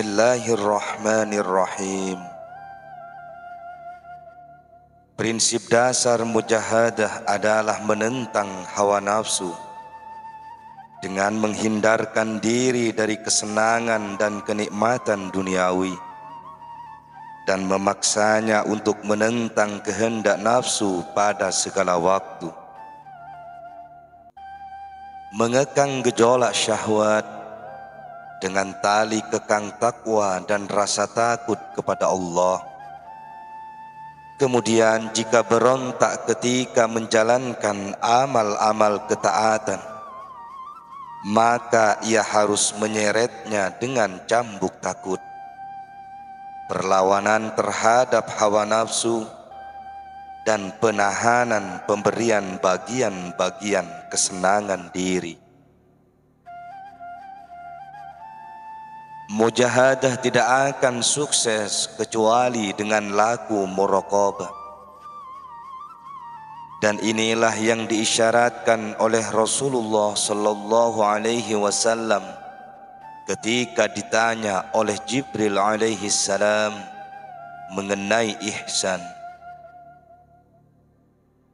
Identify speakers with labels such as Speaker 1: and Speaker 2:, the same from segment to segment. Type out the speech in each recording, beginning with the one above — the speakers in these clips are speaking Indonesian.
Speaker 1: Bismillahirrahmanirrahim. Prinsip dasar mujahadah adalah menentang hawa nafsu dengan menghindarkan diri dari kesenangan dan kenikmatan duniawi dan memaksanya untuk menentang kehendak nafsu pada segala waktu. Mengekang gejolak syahwat dengan tali kekang takwa dan rasa takut kepada Allah. Kemudian jika berontak ketika menjalankan amal-amal ketaatan, maka ia harus menyeretnya dengan cambuk takut. Perlawanan terhadap hawa nafsu dan penahanan pemberian bagian-bagian kesenangan diri. Mujahadah tidak akan sukses kecuali dengan laku muraqabah. Dan inilah yang diisyaratkan oleh Rasulullah sallallahu alaihi wasallam ketika ditanya oleh Jibril alaihi salam mengenai ihsan.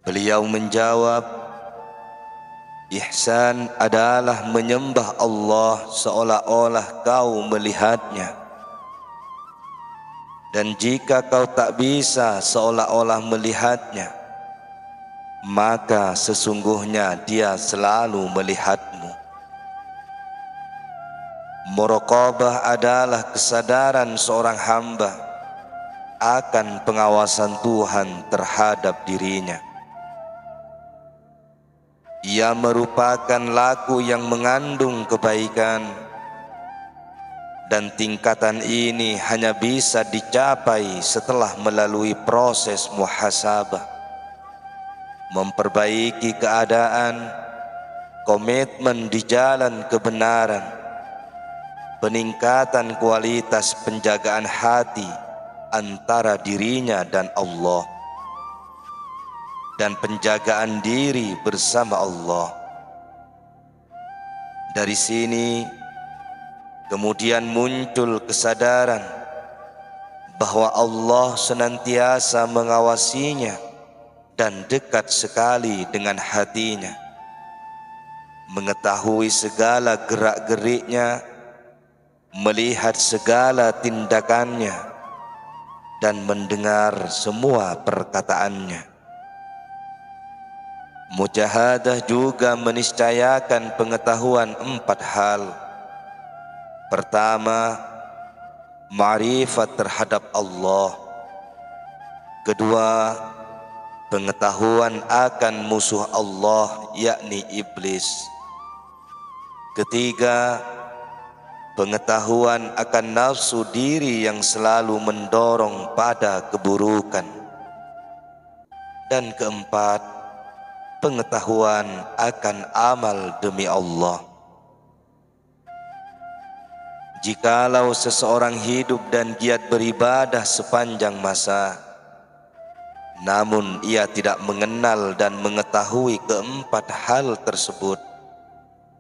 Speaker 1: Beliau menjawab, ihsan adalah menyembah Allah seolah-olah kau melihatnya. Dan jika kau tak bisa seolah-olah melihatnya, maka sesungguhnya dia selalu melihatmu. Muraqabah adalah kesadaran seorang hamba akan pengawasan Tuhan terhadap dirinya. Ia merupakan laku yang mengandung kebaikan, dan tingkatan ini hanya bisa dicapai setelah melalui proses muhasabah, memperbaiki keadaan, komitmen di jalan kebenaran, peningkatan kualitas penjagaan hati antara dirinya dan Allah, dan penjagaan diri bersama Allah. Dari sini kemudian muncul kesadaran bahwa Allah senantiasa mengawasinya dan dekat sekali dengan hatinya, mengetahui segala gerak-geriknya, melihat segala tindakannya, dan mendengar semua perkataannya. Mujahadah juga meniscayakan pengetahuan 4 hal. Pertama, ma'rifat terhadap Allah. Kedua, pengetahuan akan musuh Allah, yakni iblis. Ketiga, pengetahuan akan nafsu diri yang selalu mendorong pada keburukan. Dan keempat, pengetahuan akan amal demi Allah. Jikalau seseorang hidup dan giat beribadah sepanjang masa, namun ia tidak mengenal dan mengetahui keempat hal tersebut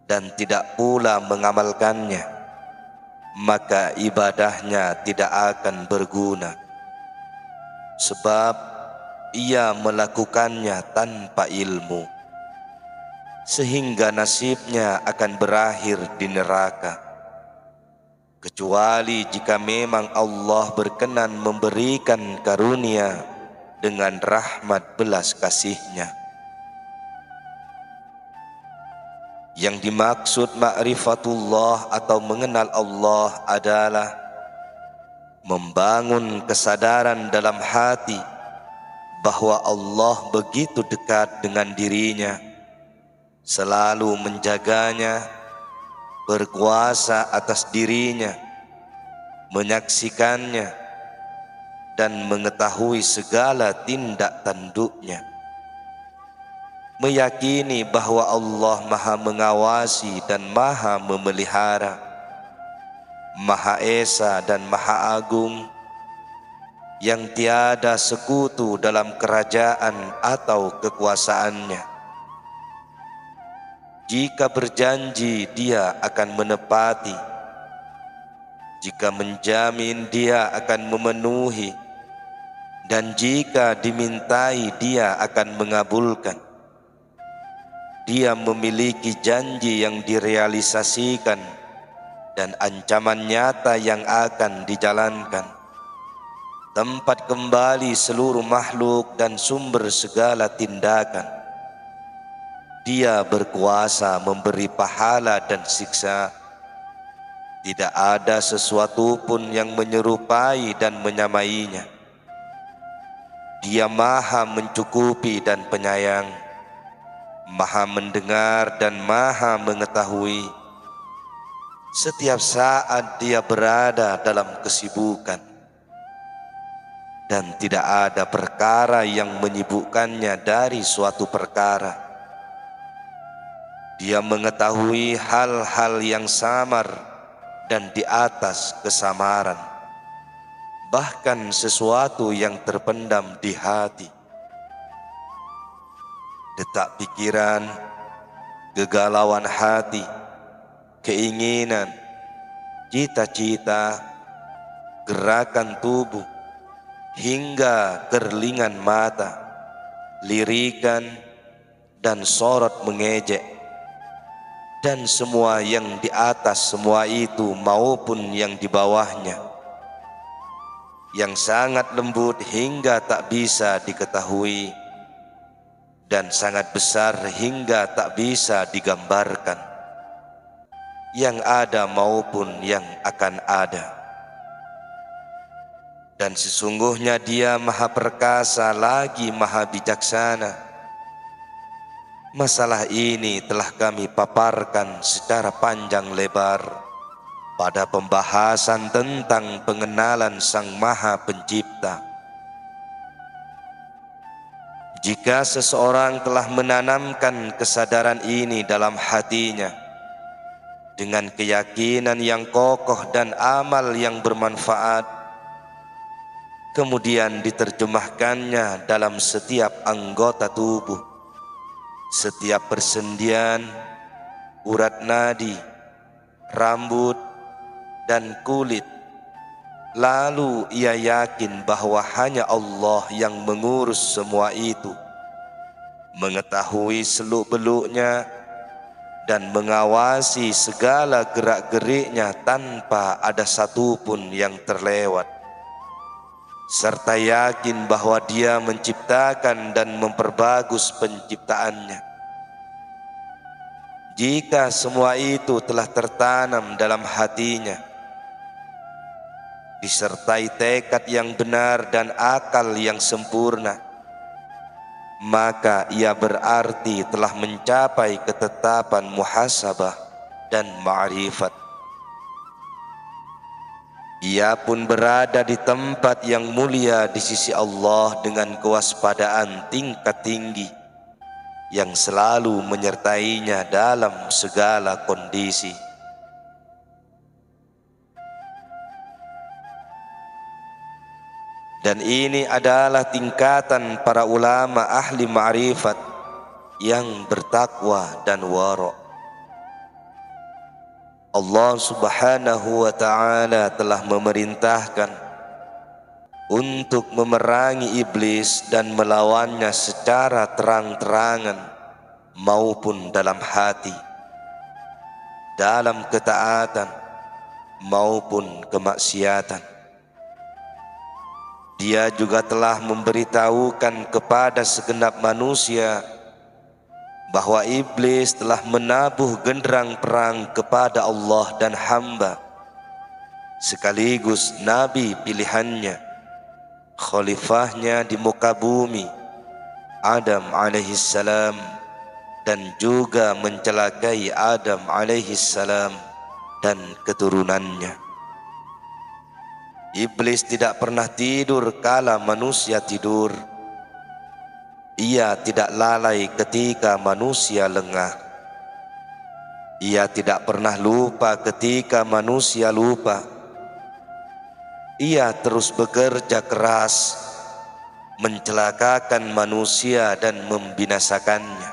Speaker 1: dan tidak pula mengamalkannya, maka ibadahnya tidak akan berguna, sebab ia melakukannya tanpa ilmu, sehingga nasibnya akan berakhir di neraka, kecuali jika memang Allah berkenan memberikan karunia dengan rahmat belas kasih-Nya. Yang dimaksud ma'rifatullah atau mengenal Allah adalah membangun kesadaran dalam hati bahwa Allah begitu dekat dengan dirinya, selalu menjaganya, berkuasa atas dirinya, menyaksikannya, dan mengetahui segala tindak tanduknya. Meyakini bahwa Allah Maha mengawasi dan Maha memelihara, Maha Esa dan Maha Agung, yang tiada sekutu dalam kerajaan atau kekuasaannya. Jika berjanji, dia akan menepati. Jika menjamin, dia akan memenuhi, dan jika dimintai, dia akan mengabulkan. Dia memiliki janji yang direalisasikan dan ancaman nyata yang akan dijalankan. Tempat kembali seluruh makhluk dan sumber segala tindakan. Dia berkuasa memberi pahala dan siksa. Tidak ada sesuatu pun yang menyerupai dan menyamainya. Dia maha mencukupi dan penyayang, maha mendengar dan maha mengetahui. Setiap saat dia berada dalam kesibukan, dan tidak ada perkara yang menyibukkannya dari suatu perkara. Dia mengetahui hal-hal yang samar dan di atas kesamaran, bahkan sesuatu yang terpendam di hati. Detak pikiran, kegalauan hati, keinginan, cita-cita, gerakan tubuh, hingga kerlingan mata, lirikan, dan sorot mengejek, dan semua yang di atas semua itu maupun yang di bawahnya, yang sangat lembut hingga tak bisa diketahui, dan sangat besar hingga tak bisa digambarkan, yang ada maupun yang akan ada. Dan sesungguhnya dia maha perkasa lagi maha bijaksana. Masalah ini telah kami paparkan secara panjang lebar pada pembahasan tentang pengenalan Sang Maha Pencipta. Jika seseorang telah menanamkan kesadaran ini dalam hatinya dengan keyakinan yang kokoh dan amal yang bermanfaat, kemudian diterjemahkannya dalam setiap anggota tubuh, setiap persendian, urat nadi, rambut, dan kulit, lalu ia yakin bahwa hanya Allah yang mengurus semua itu, mengetahui seluk-beluknya, dan mengawasi segala gerak-geriknya tanpa ada satupun yang terlewat, serta yakin bahwa dia menciptakan dan memperbagus penciptaannya. Jika semua itu telah tertanam dalam hatinya, disertai tekad yang benar dan akal yang sempurna, maka ia berarti telah mencapai ketetapan muhasabah dan ma'rifat. Ia pun berada di tempat yang mulia di sisi Allah dengan kewaspadaan tingkat tinggi yang selalu menyertainya dalam segala kondisi. Dan ini adalah tingkatan para ulama ahli ma'rifat yang bertakwa dan wara'. Allah Subhanahu wa ta'ala telah memerintahkan untuk memerangi iblis dan melawannya secara terang-terangan maupun dalam hati, dalam ketaatan maupun kemaksiatan. Dia juga telah memberitahukan kepada segenap manusia bahwa iblis telah menabuh genderang perang kepada Allah dan hamba, sekaligus nabi pilihannya, khalifahnya di muka bumi, Adam alaihissalam, dan juga mencelakai Adam alaihissalam dan keturunannya. Iblis tidak pernah tidur kala manusia tidur. Ia tidak lalai ketika manusia lengah. Ia tidak pernah lupa ketika manusia lupa. Ia terus bekerja keras, mencelakakan manusia dan membinasakannya,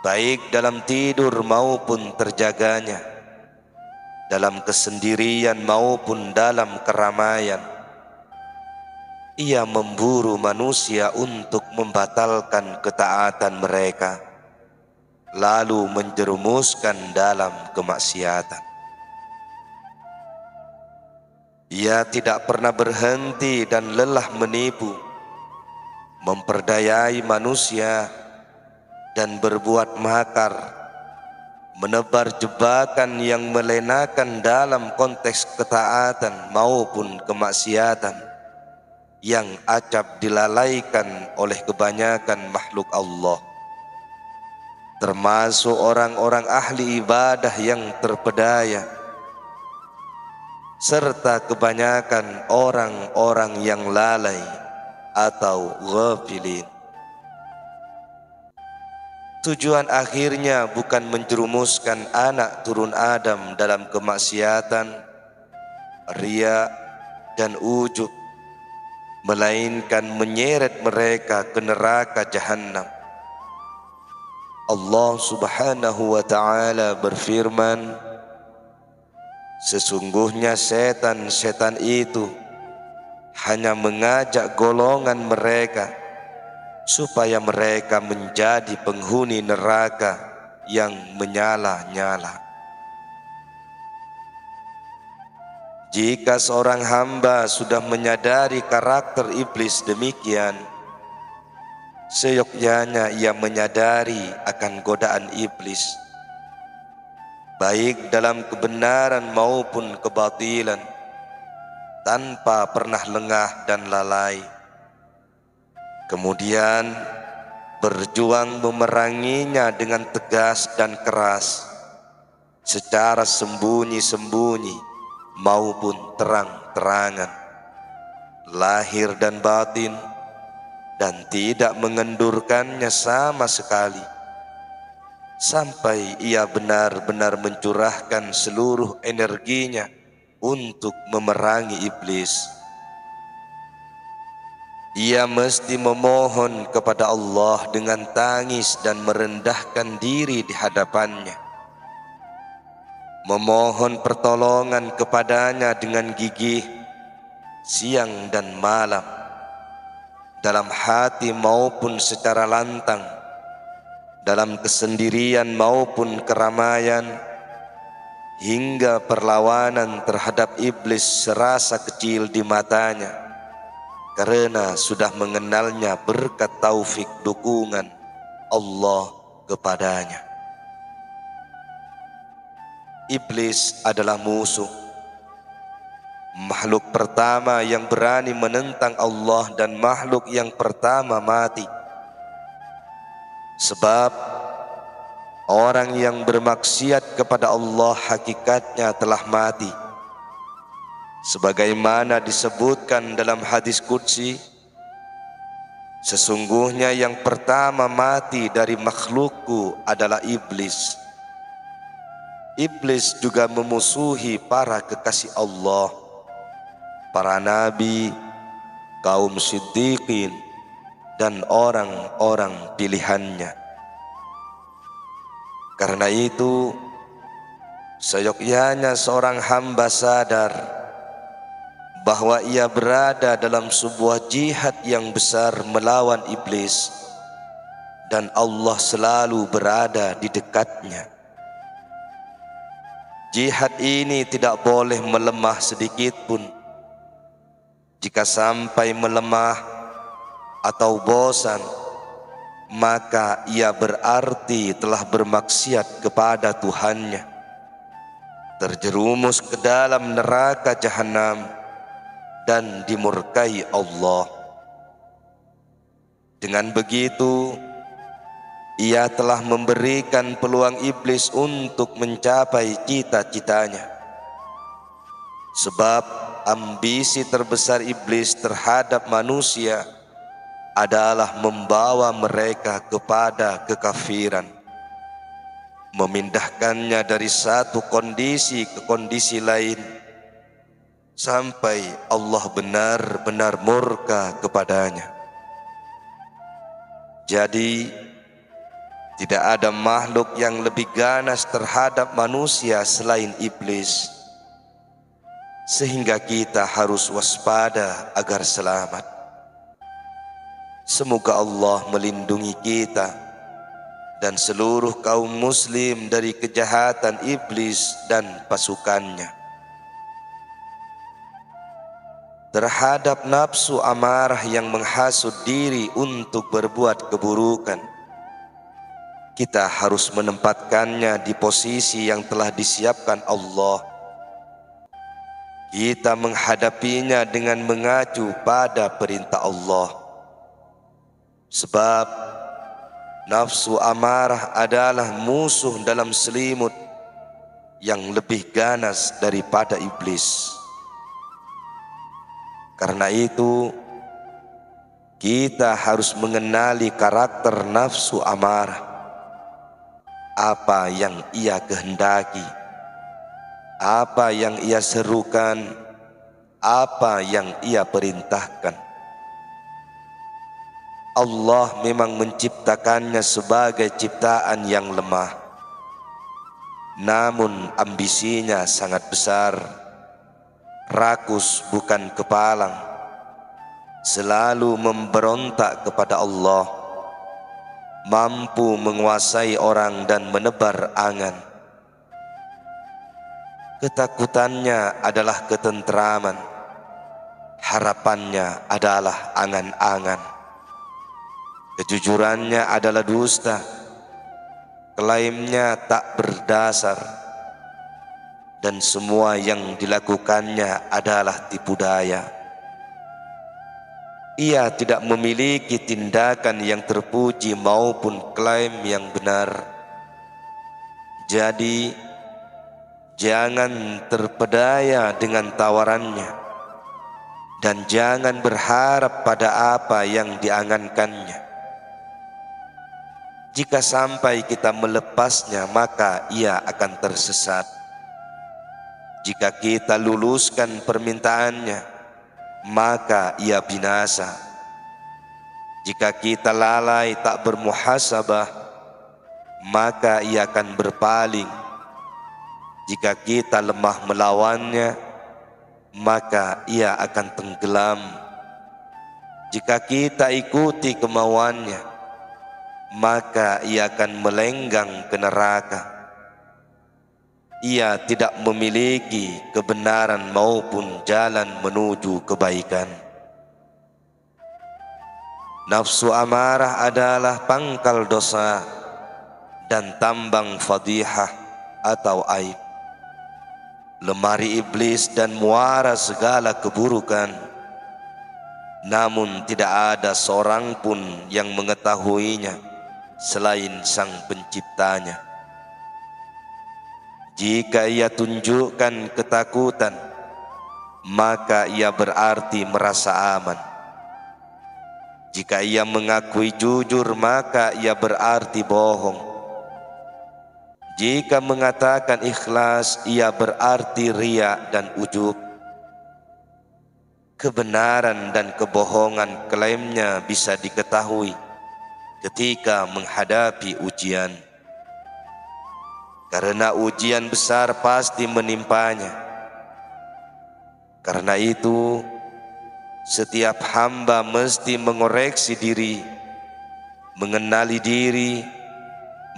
Speaker 1: baik dalam tidur maupun terjaganya. dalam kesendirian maupun dalam keramaian. Ia memburu manusia untuk membatalkan ketaatan mereka, lalu menjerumuskan dalam kemaksiatan. Ia tidak pernah berhenti dan lelah menipu, memperdayai manusia dan berbuat makar, menebar jebakan yang melenakan dalam konteks ketaatan maupun kemaksiatan, yang acap dilalaikan oleh kebanyakan makhluk Allah, termasuk orang-orang ahli ibadah yang terpedaya, serta kebanyakan orang-orang yang lalai atau ghafilin. Tujuan akhirnya bukan menjerumuskan anak turun Adam dalam kemaksiatan, riya dan ujub, melainkan menyeret mereka ke neraka jahanam. Allah Subhanahu wa ta'ala berfirman, sesungguhnya setan-setan itu hanya mengajak golongan mereka supaya mereka menjadi penghuni neraka yang menyala-nyala. Jika seorang hamba sudah menyadari karakter iblis demikian, seyogyanya ia menyadari akan godaan iblis, baik dalam kebenaran maupun kebatilan, tanpa pernah lengah dan lalai. Kemudian berjuang memeranginya dengan tegas dan keras, secara sembunyi-sembunyi maupun terang-terangan, lahir dan batin, dan tidak mengendurkannya sama sekali, sampai ia benar-benar mencurahkan seluruh energinya untuk memerangi iblis. Ia mesti memohon kepada Allah dengan tangis dan merendahkan diri di hadapannya, memohon pertolongan kepadanya dengan gigih siang dan malam, dalam hati maupun secara lantang, dalam kesendirian maupun keramaian, hingga perlawanan terhadap iblis serasa kecil di matanya, karena sudah mengenalnya berkat taufik dukungan Allah kepadanya. Iblis adalah musuh, makhluk pertama yang berani menentang Allah dan makhluk yang pertama mati. Sebab orang yang bermaksiat kepada Allah hakikatnya telah mati. Sebagaimana disebutkan dalam hadis qudsi, sesungguhnya yang pertama mati dari makhlukku adalah iblis. Iblis juga memusuhi para kekasih Allah, para nabi, kaum siddiqin, dan orang-orang pilihannya. Karena itu, seyogyanya seorang hamba sadar bahwa ia berada dalam sebuah jihad yang besar melawan iblis, dan Allah selalu berada di dekatnya. Jihad ini tidak boleh melemah sedikit pun. Jika sampai melemah atau bosan, maka ia berarti telah bermaksiat kepada Tuhannya, terjerumus ke dalam neraka jahanam dan dimurkai Allah. Dengan begitu, ia telah memberikan peluang iblis untuk mencapai cita-citanya. Sebab ambisi terbesar iblis terhadap manusia adalah membawa mereka kepada kekafiran, memindahkannya dari satu kondisi ke kondisi lain, sampai Allah benar-benar murka kepadanya. Jadi, tidak ada makhluk yang lebih ganas terhadap manusia selain iblis. sehingga kita harus waspada agar selamat. Semoga Allah melindungi kita dan seluruh kaum muslim dari kejahatan iblis dan pasukannya. Terhadap nafsu amarah yang menghasut diri untuk berbuat keburukan, kita harus menempatkannya di posisi yang telah disiapkan Allah. Kita menghadapinya dengan mengacu pada perintah Allah. Sebab nafsu amarah adalah musuh dalam selimut yang lebih ganas daripada iblis. Karena itu, kita harus mengenali karakter nafsu amarah, apa yang ia kehendaki, apa yang ia serukan, apa yang ia perintahkan. Allah memang menciptakannya sebagai ciptaan yang lemah, namun ambisinya sangat besar, rakus bukan kepalang, selalu memberontak kepada Allah, mampu menguasai orang dan menebar angan. Ketakutannya adalah ketentraman, harapannya adalah angan-angan. Kejujurannya adalah dusta, klaimnya tak berdasar, dan semua yang dilakukannya adalah tipu daya. Ia tidak memiliki tindakan yang terpuji maupun klaim yang benar. Jadi, jangan terpedaya dengan tawarannya, dan jangan berharap pada apa yang diangankannya. Jika sampai kita melepasnya, maka ia akan tersesat. Jika kita luluskan permintaannya, maka ia binasa. Jika kita lalai tak bermuhasabah, maka ia akan berpaling. Jika kita lemah melawannya, maka ia akan tenggelam. Jika kita ikuti kemauannya, maka ia akan melenggang ke neraka. Ia tidak memiliki kebenaran maupun jalan menuju kebaikan. Nafsu amarah adalah pangkal dosa dan tambang fadihah atau aib, lemari iblis dan muara segala keburukan. Namun tidak ada seorang pun yang mengetahuinya selain Sang Penciptanya. Jika ia tunjukkan ketakutan, maka ia berarti merasa aman. Jika ia mengakui jujur, maka ia berarti bohong. Jika mengatakan ikhlas, ia berarti riya dan ujub. Kebenaran dan kebohongan klaimnya bisa diketahui ketika menghadapi ujian, karena ujian besar pasti menimpanya. Karena itu, setiap hamba mesti mengoreksi diri, mengenali diri,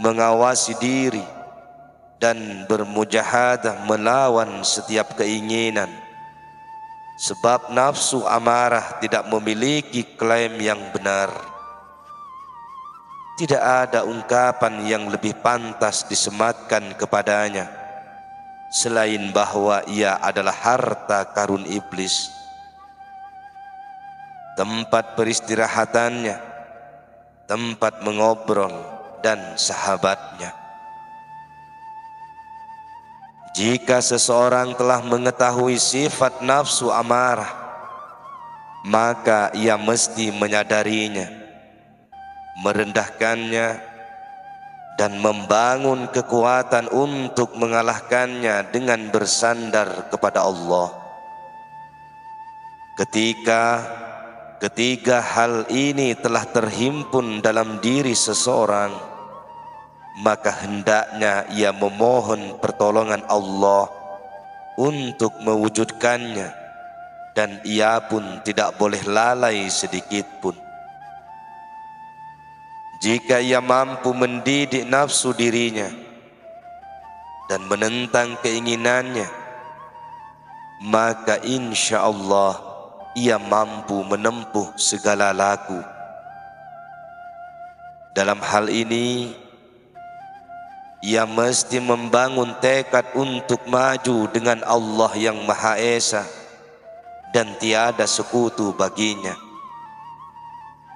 Speaker 1: mengawasi diri, dan bermujahadah melawan setiap keinginan. Sebab nafsu amarah tidak memiliki klaim yang benar. Tidak ada ungkapan yang lebih pantas disematkan kepadanya selain bahwa ia adalah harta karun iblis, tempat peristirahatannya, tempat mengobrol, dan sahabatnya. Jika seseorang telah mengetahui sifat nafsu amarah, maka ia mesti menyadarinya, merendahkannya, dan membangun kekuatan untuk mengalahkannya dengan bersandar kepada Allah. Ketika ketiga hal ini telah terhimpun dalam diri seseorang, maka hendaknya ia memohon pertolongan Allah untuk mewujudkannya, dan ia pun tidak boleh lalai sedikit pun. Jika ia mampu mendidik nafsu dirinya dan menentang keinginannya, maka insya Allah ia mampu menempuh segala laku. Dalam hal ini, ia mesti membangun tekad untuk maju dengan Allah yang Maha Esa dan tiada sekutu baginya,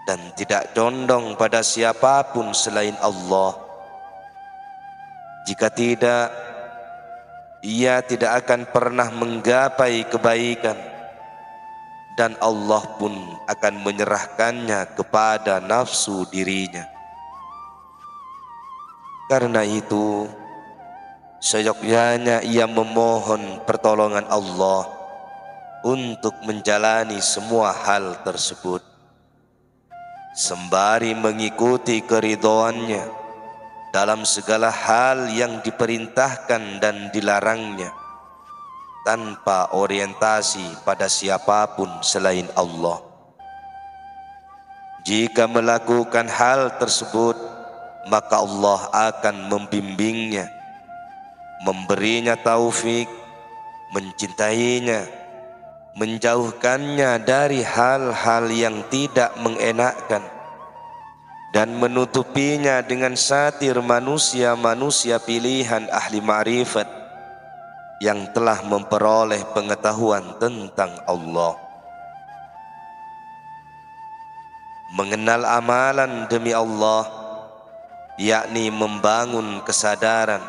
Speaker 1: dan tidak condong pada siapapun selain Allah. Jika tidak, ia tidak akan pernah menggapai kebaikan, dan Allah pun akan menyerahkannya kepada nafsu dirinya. Karena itu, seyogyanya ia memohon pertolongan Allah untuk menjalani semua hal tersebut, sembari mengikuti keridhoannya dalam segala hal yang diperintahkan dan dilarangnya, tanpa orientasi pada siapapun selain Allah. Jika melakukan hal tersebut, maka Allah akan membimbingnya, memberinya taufik, mencintainya, menjauhkannya dari hal-hal yang tidak mengenakkan, dan menutupinya dengan satir manusia-manusia pilihan ahli ma'rifat yang telah memperoleh pengetahuan tentang Allah. Mengenal amalan demi Allah, yakni membangun kesadaran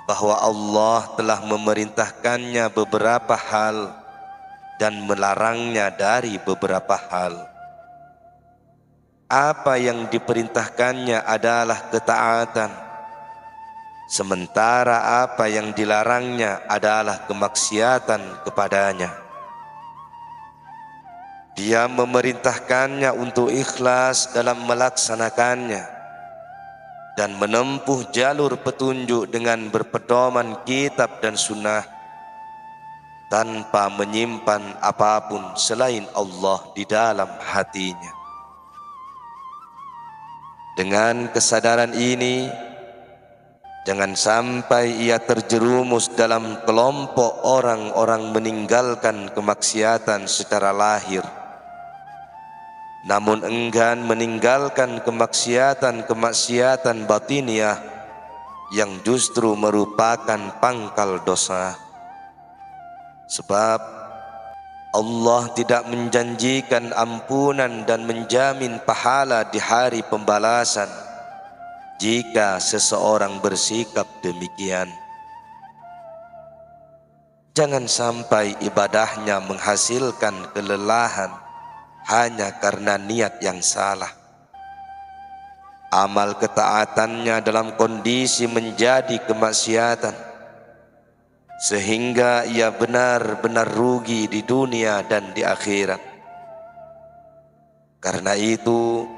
Speaker 1: bahwa Allah telah memerintahkannya beberapa hal dan melarangnya dari beberapa hal. Apa yang diperintahkannya adalah ketaatan, sementara apa yang dilarangnya adalah kemaksiatan kepadanya. Dia memerintahkannya untuk ikhlas dalam melaksanakannya dan menempuh jalur petunjuk dengan berpedoman kitab dan sunnah, tanpa menyimpan apapun selain Allah di dalam hatinya. Dengan kesadaran ini, jangan sampai ia terjerumus dalam kelompok orang-orang meninggalkan kemaksiatan secara lahir, namun enggan meninggalkan kemaksiatan batiniah yang justru merupakan pangkal dosa. Sebab Allah tidak menjanjikan ampunan dan menjamin pahala di hari pembalasan jika seseorang bersikap demikian. Jangan sampai ibadahnya menghasilkan kelelahan hanya karena niat yang salah. Amal ketaatannya dalam kondisi menjadi kemaksiatan, sehingga ia benar-benar rugi di dunia dan di akhirat. Karena itu,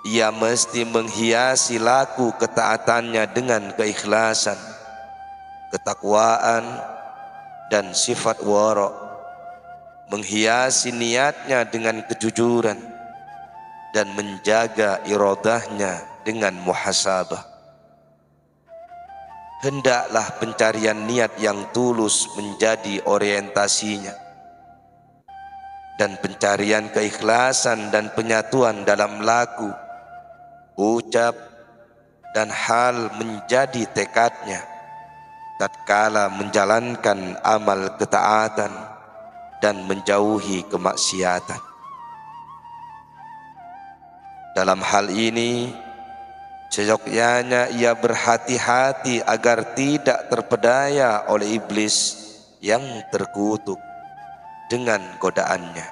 Speaker 1: ia mesti menghiasi laku ketaatannya dengan keikhlasan, ketakwaan, dan sifat wara', menghiasi niatnya dengan kejujuran, dan menjaga iradahnya dengan muhasabah. Hendaklah pencarian niat yang tulus menjadi orientasinya, dan pencarian keikhlasan dan penyatuan dalam laku, ucap, dan hal menjadi tekadnya tatkala menjalankan amal ketaatan dan menjauhi kemaksiatan. Dalam hal ini, seyogyanya ia berhati-hati agar tidak terpedaya oleh iblis yang terkutuk dengan godaannya,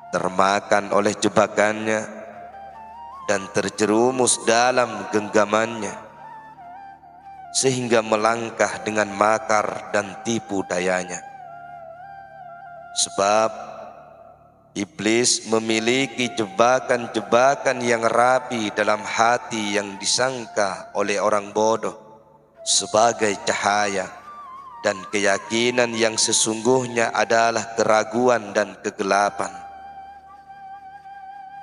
Speaker 1: termakan oleh jebakannya, dan terjerumus dalam genggamannya, sehingga melangkah dengan makar dan tipu dayanya. Sebab iblis memiliki jebakan-jebakan yang rapi dalam hati yang disangka oleh orang bodoh sebagai cahaya, dan keyakinan yang sesungguhnya adalah keraguan dan kegelapan.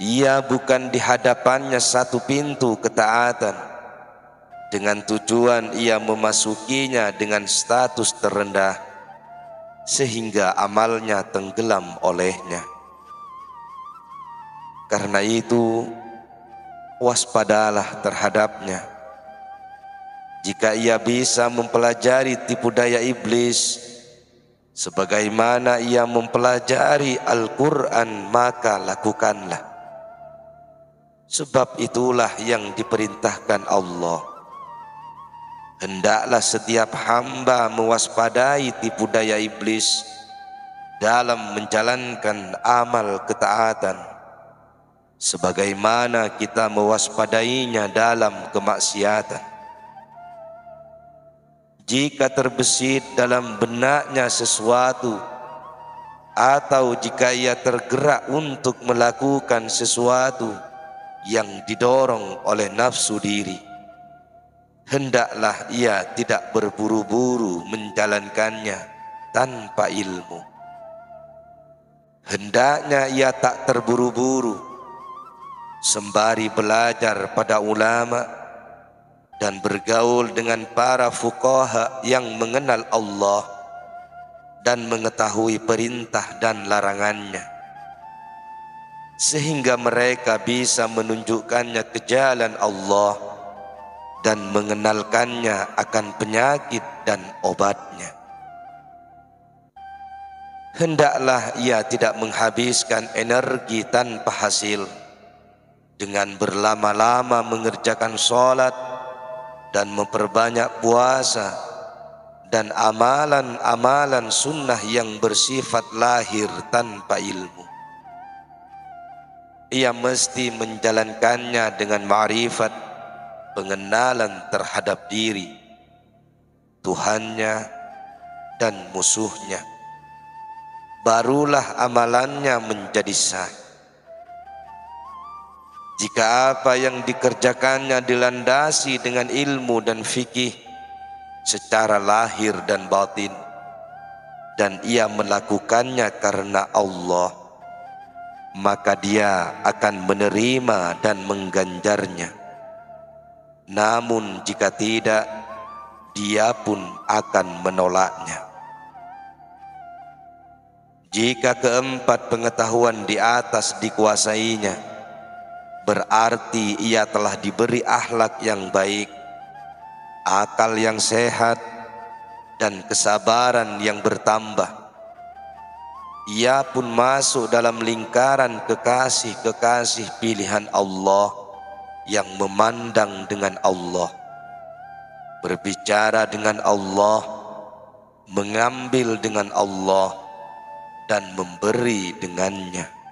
Speaker 1: Ia bukan di hadapannya satu pintu ketaatan, dengan tujuan ia memasukinya dengan status terendah, sehingga amalnya tenggelam olehnya. Karena itu, waspadalah terhadapnya. Jika ia bisa mempelajari tipu daya iblis, sebagaimana ia mempelajari Al-Quran, maka lakukanlah. Sebab itulah yang diperintahkan Allah. Hendaklah setiap hamba mewaspadai tipu daya iblis dalam menjalankan amal ketaatan, sebagaimana kita mewaspadainya dalam kemaksiatan. Jika terbesit dalam benaknya sesuatu, atau jika ia tergerak untuk melakukan sesuatu yang didorong oleh nafsu diri, hendaklah ia tidak berburu-buru menjalankannya tanpa ilmu. Hendaknya ia tak terburu-buru, sembari belajar pada ulama dan bergaul dengan para fuqaha yang mengenal Allah dan mengetahui perintah dan larangannya, sehingga mereka bisa menunjukkannya ke jalan Allah dan mengenalkannya akan penyakit dan obatnya. Hendaklah ia tidak menghabiskan energi tanpa hasil dengan berlama-lama mengerjakan sholat dan memperbanyak puasa dan amalan-amalan sunnah yang bersifat lahir tanpa ilmu. Ia mesti menjalankannya dengan ma'rifat, pengenalan terhadap diri, Tuhannya dan musuhnya. Barulah amalannya menjadi sah. Jika apa yang dikerjakannya dilandasi dengan ilmu dan fikih secara lahir dan batin, dan ia melakukannya karena Allah, maka dia akan menerima dan mengganjarnya. Namun jika tidak, dia pun akan menolaknya. Jika keempat pengetahuan di atas dikuasainya, berarti ia telah diberi akhlak yang baik, akal yang sehat, dan kesabaran yang bertambah. Ia pun masuk dalam lingkaran kekasih-kekasih pilihan Allah yang memandang dengan Allah, berbicara dengan Allah, mengambil dengan Allah, dan memberi dengannya.